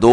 2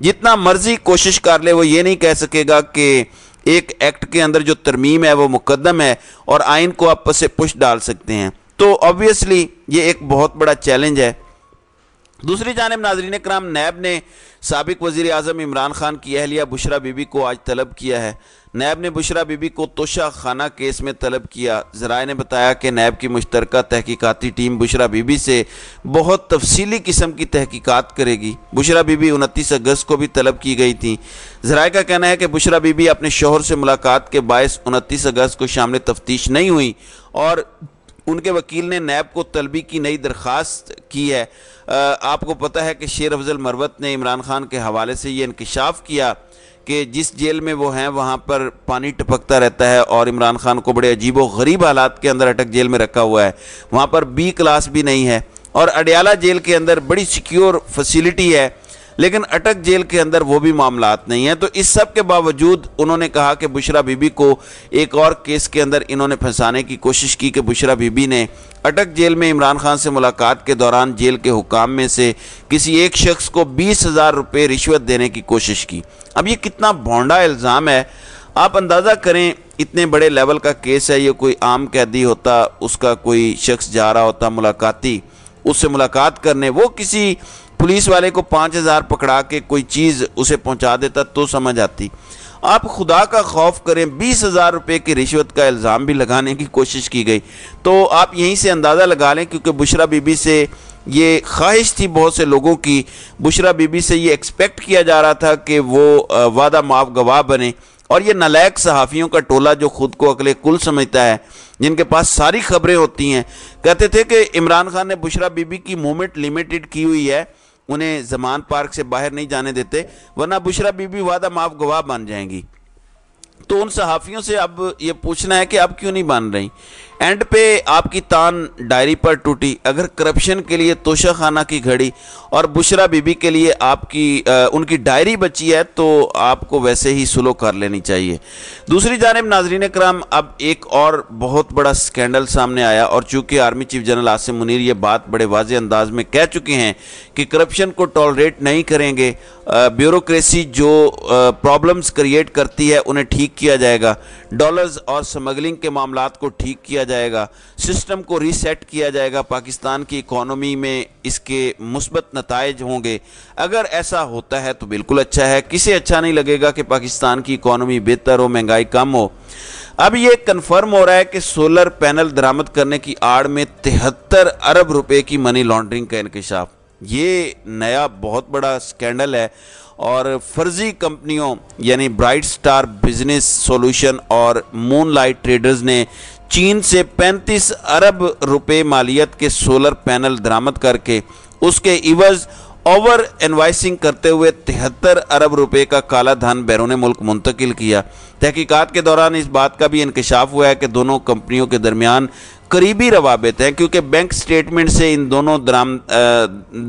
جتنا مرضی کوشش کر لے وہ یہ نہیں کہہ سکے گا کہ ایک ایکٹ کے اندر جو ترمیم ہے وہ مقدم ہے اور آئین کو آپ پس پش ڈال سکتے ہیں. تو آبویسلی یہ ایک بہت بڑا چیلنج ہے. دوسری جانب ناظرین کرام، نیب نے سابق وزیر اعظم عمران خان کی اہلیہ بشرا بی بی کو آج طلب کیا ہے. نیب نے بشرا بی بی کو توشہ خانہ کیس میں طلب کیا. ذرائع نے بتایا کہ نیب کی مشترکہ تحقیقاتی ٹیم بشرا بی بی سے بہت تفصیلی قسم کی تحقیقات کرے گی. بشرا بی بی 29 اگست کو بھی طلب کی گئی تھی. ذرائع کا کہنا ہے کہ بشرا بی بی اپنے شوہر سے ملاقات کے باعث 29 اگست کو شامل تفتیش نہیں ہوئی اور ان کے وکیل نے نیب کو طلبی کی نئی درخواست کی ہے. آپ کو پتہ ہے کہ شیر افضل مروت نے عمران خان کے حوالے سے یہ انکشاف کیا کہ جس جیل میں وہ ہیں وہاں پر پانی ٹپکتا رہتا ہے اور عمران خان کو بڑے عجیب و غریب حالات کے اندر اٹک جیل میں رکھا ہوا ہے. وہاں پر بی کلاس بھی نہیں ہے اور اڈیالہ جیل کے اندر بڑی سیکیور فیسیلٹی ہے لیکن اٹک جیل کے اندر وہ بھی معاملات نہیں ہیں. تو اس سب کے باوجود انہوں نے کہا کہ بشرا بی بی کو ایک اور کیس کے اندر انہوں نے پھنسانے کی کوشش کی کہ بشرا بی بی نے اٹک جیل میں عمران خان سے ملاقات کے دوران جیل کے حکام میں سے کسی ایک شخص کو 20,000 روپے رشوت دینے کی کوشش کی. اب یہ کتنا بھونڈا الزام ہے آپ اندازہ کریں. اتنے بڑے لیول کا کیس ہے. یہ کوئی عام قیدی ہوتا، اس کا کوئی شخص جا رہا ہوتا ملاقاتی، اس سے ملاقات کرنے، وہ کسی پولیس والے کو 5,000 پکڑا کے کوئی چیز اسے پہنچا دیتا تو سمجھ آتی. آپ خدا کا خوف کریں، 20,000 روپے کی رشوت کا الزام بھی لگانے کی کوشش کی گئی. تو آپ یہیں سے اندازہ لگا لیں کیونکہ بشرا بی بی سے یہ خواہش تھی بہت سے لوگوں کی، بشرا بی بی سے یہ ایکسپیکٹ کیا جا رہا تھا کہ وہ وعدہ معاف گواہ بنے. اور یہ نالائق صحافیوں کا ٹولہ جو خود کو عقل کل سمجھتا ہے، جن کے پاس ساری خبریں ہوتی ہیں، کہتے تھے کہ عمران خان نے بشرا بی بی کی موومنٹ لیمیٹڈ کی ہوئی ہے، انہیں زمان پارک سے باہر نہیں جانے دیتے ورنہ بشرا بی بی وعدہ معاف گواہ بن جائیں گی. تو ان صحافیوں سے اب یہ پوچھنا ہے کہ اب کیوں نہیں بن رہی. اینڈ پہ آپ کی تان ڈائری پر ٹوٹی. اگر کرپشن کے لیے توشہ خانہ کی گھڑی اور بشرا بی بی کے لیے آپ کی ان کی ڈائری بچی ہے تو آپ کو ویسے ہی سلو کر لینی چاہیے. دوسری جانب ناظرین کرام، اب ایک اور بہت بڑا سکینڈل سامنے آیا اور چونکہ army chief general Asim Munir یہ بات بڑے واضح انداز میں کہہ چکے ہیں کہ کرپشن کو ٹالریٹ نہیں کریں گے، بیوروکریسی جو پرابلمز کریٹ کرتی ہے انہیں ٹھیک کیا جائے گا، ڈالرز اور سمگلنگ کے معاملات کو ٹھیک کیا جائے گا، سسٹم کو ری سیٹ کیا جائے گا، پاکستان کی اکانومی میں اس کے مثبت نتائج ہوں گے. اگر ایسا ہوتا ہے تو بالکل اچھا ہے. کسے اچھا نہیں لگے گا کہ پاکستان کی اکانومی بہتر ہو، مہنگائی کم ہو. اب یہ کنفرم ہو رہا ہے کہ سولر پینل درآمد کرنے کی آڑ میں 73 ارب روپے کی منی لانڈرنگ کا انکشاف. یہ نیا بہت بڑا سکینڈل ہے اور فرضی کمپنیوں یعنی برائٹ سٹار بزنس سولوشن اور مون لائٹ ٹریڈرز نے چین سے 35 ارب روپے مالیت کے سولر پینل درآمد کر کے اس کے عوض اوور انوائسنگ کرتے ہوئے 73 ارب روپے کا کالا دھن بیرون ملک منتقل کیا. تحقیقات کے دوران اس بات کا بھی انکشاف ہوا ہے کہ دونوں کمپنیوں کے درمیان قریبی روابط ہیں کیونکہ بینک سٹیٹمنٹ سے ان دونوں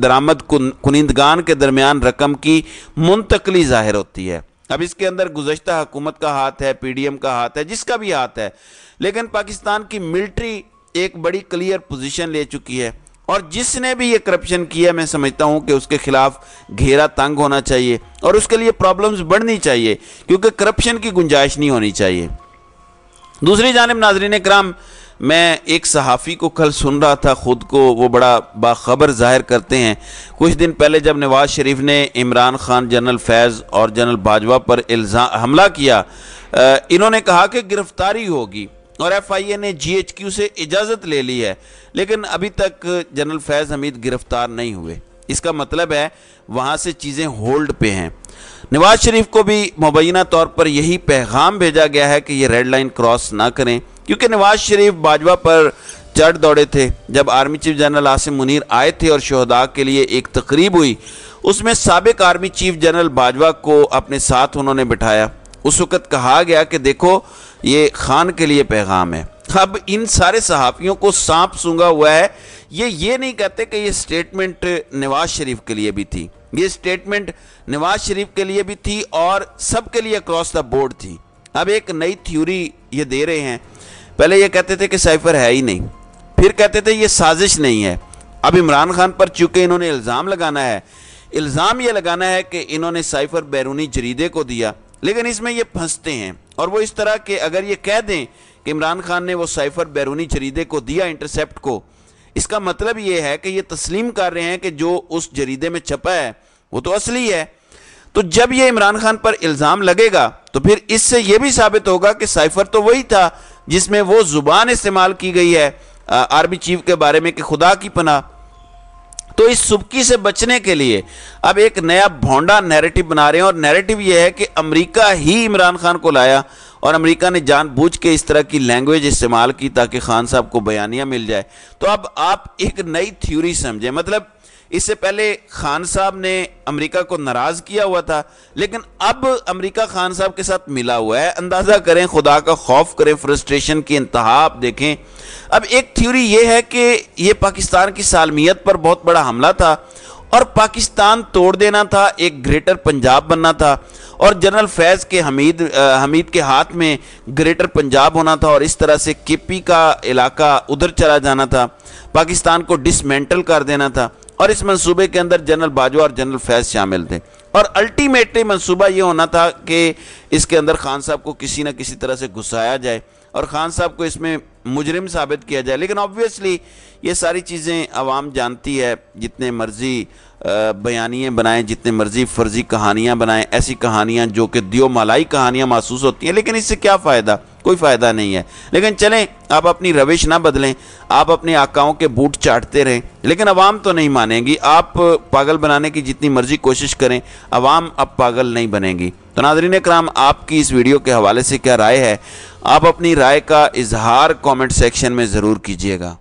درآمد کنندگان کے درمیان رقم کی منتقلی ظاہر ہوتی ہے. اب اس کے اندر گزشتہ حکومت کا ہاتھ ہے، پی ڈی ایم کا ہاتھ ہے، جس کا بھی ہاتھ ہے، لیکن پاکستان کی ملٹری ایک بڑی کلیئر پوزیشن لے چکی ہے اور جس نے بھی یہ کرپشن کیا میں سمجھتا ہوں کہ اس کے خلاف گھیرا تنگ ہونا چاہیے اور اس کے لیے پرابلمز بڑھنی چاہیے کیونکہ کرپشن کی گنجائش نہیں ہونی چاہیے. دوسری جانب ناظرین کرام، میں ایک صحافی کو کل سن رہا تھا، خود کو وہ بڑا باخبر ظاہر کرتے ہیں. کچھ دن پہلے جب نواز شریف نے عمران خان، جنرل فیض اور جنرل باجوہ پر حملہ کیا، انہوں نے کہا کہ گرفتاری ہوگی اور ایف آئی اے نے جی ایچ کیو سے اجازت لے لی ہے، لیکن ابھی تک جنرل فیض حمید گرفتار نہیں ہوئے. اس کا مطلب ہے وہاں سے چیزیں ہولڈ پہ ہیں. نواز شریف کو بھی مبینہ طور پر یہی پیغام بھیجا گیا ہے کہ یہ ریڈ لائن کراس نہ کریں کیونکہ نواز شریف باجوہ پر چڑھ دوڑے تھے. جب army chief general Asim Munir آئے تھے اور شہداء کے لیے ایک تقریب ہوئی، اس میں سابق آرمی چیف جنرل باجوہ کو اپنے ساتھ انہوں نے بٹھایا. اس وقت کہا گیا کہ دیکھو یہ خان کے لیے پیغام ہے. اب ان سارے صحافیوں کو سانپ سونگا ہوا ہے. یہ نہیں کہتے کہ یہ سٹیٹمنٹ نواز شریف کے لیے بھی تھی، یہ سٹیٹمنٹ نواز شریف کے لیے بھی تھی اور سب کے لیے اکراس دا بورڈ تھی. اب ایک نئی تھیوری یہ دے رہے ہیں. پہلے یہ کہتے تھے کہ سائفر ہے ہی نہیں، پھر کہتے تھے یہ سازش نہیں ہے. اب عمران خان پر چونکہ انہوں نے الزام لگانا ہے الزام یہ لگانا ہے کہ انہوں نے سائفر بیرونی جریدے کو دیا، لیکن اس میں یہ پھنستے ہیں، اور وہ اس طرح کہ اگر یہ کہہ دیں کہ عمران خان نے وہ سائفر بیرونی جریدے کو دیا انٹرسیپٹ کو، اس کا مطلب یہ ہے کہ یہ تسلیم کر رہے ہیں کہ جو اس جریدے میں چھپا ہے وہ تو اصلی ہے۔ تو جب یہ عمران خان پر الزام لگے گا تو پھر اس سے یہ بھی ثابت ہوگا کہ سائفر تو وہی تھا جس میں وہ زبان استعمال کی گئی ہے آرمی چیف کے بارے میں کہ خدا کی پناہ۔ تو اس سبکی سے بچنے کے لیے اب ایک نیا بھونڈا نیریٹو بنا رہے ہیں، اور نیریٹو یہ ہے کہ امریکہ ہی عمران خان کو لایا، اور امریکہ نے جان بوجھ کے اس طرح کی لینگویج استعمال کی تاکہ خان صاحب کو بیانیہ مل جائے۔ تو اب آپ ایک نئی تھیوری سمجھیں، مطلب اس سے پہلے خان صاحب نے امریکہ کو ناراض کیا ہوا تھا، لیکن اب امریکہ خان صاحب کے ساتھ ملا ہوا ہے۔ اندازہ کریں، خدا کا خوف کریں، فرسٹریشن کی انتہا آپ دیکھیں۔ اب ایک تھیوری یہ ہے کہ یہ پاکستان کی سالمیت پر بہت بڑا حملہ تھا، اور پاکستان توڑ دینا تھا، ایک گریٹر پنجاب بننا تھا، اور جنرل فیض کے حمید کے ہاتھ میں گریٹر پنجاب ہونا تھا، اور اس طرح سے کے پی کا علاقہ ادھر چلا جانا تھا، پاکستان کو ڈسمینٹل کر دینا تھا، اور اس منصوبے کے اندر جنرل باجوہ اور جنرل فیض شامل تھے، اور الٹیمیٹلی منصوبہ یہ ہونا تھا کہ اس کے اندر خان صاحب کو کسی نہ کسی طرح سے گھسایا جائے اور خان صاحب کو اس میں مجرم ثابت کیا جائے۔ لیکن آبویسلی یہ ساری چیزیں عوام جانتی ہے، جتنے مرضی بیانیے بنائیں، جتنے مرضی فرضی کہانیاں بنائیں، ایسی کہانیاں جو کہ دیو مالائی کہانیاں محسوس ہوتی ہیں، لیکن اس سے کیا فائدہ؟ کوئی فائدہ نہیں ہے۔ لیکن چلیں، آپ اپنی روش نہ بدلیں، آپ اپنے آقاؤں کے بوٹ چاٹتے رہیں، لیکن عوام تو نہیں مانیں گی۔ آپ پاگل بنانے کی جتنی مرضی کوشش کریں، عوام اب پاگل نہیں بنیں گی۔ تو ناظرین اکرام، آپ کی اس ویڈیو کے حوالے سے کیا رائے ہے؟ آپ اپنی رائے کا اظہار کامنٹ سیکشن میں ضرور کیجیے گا۔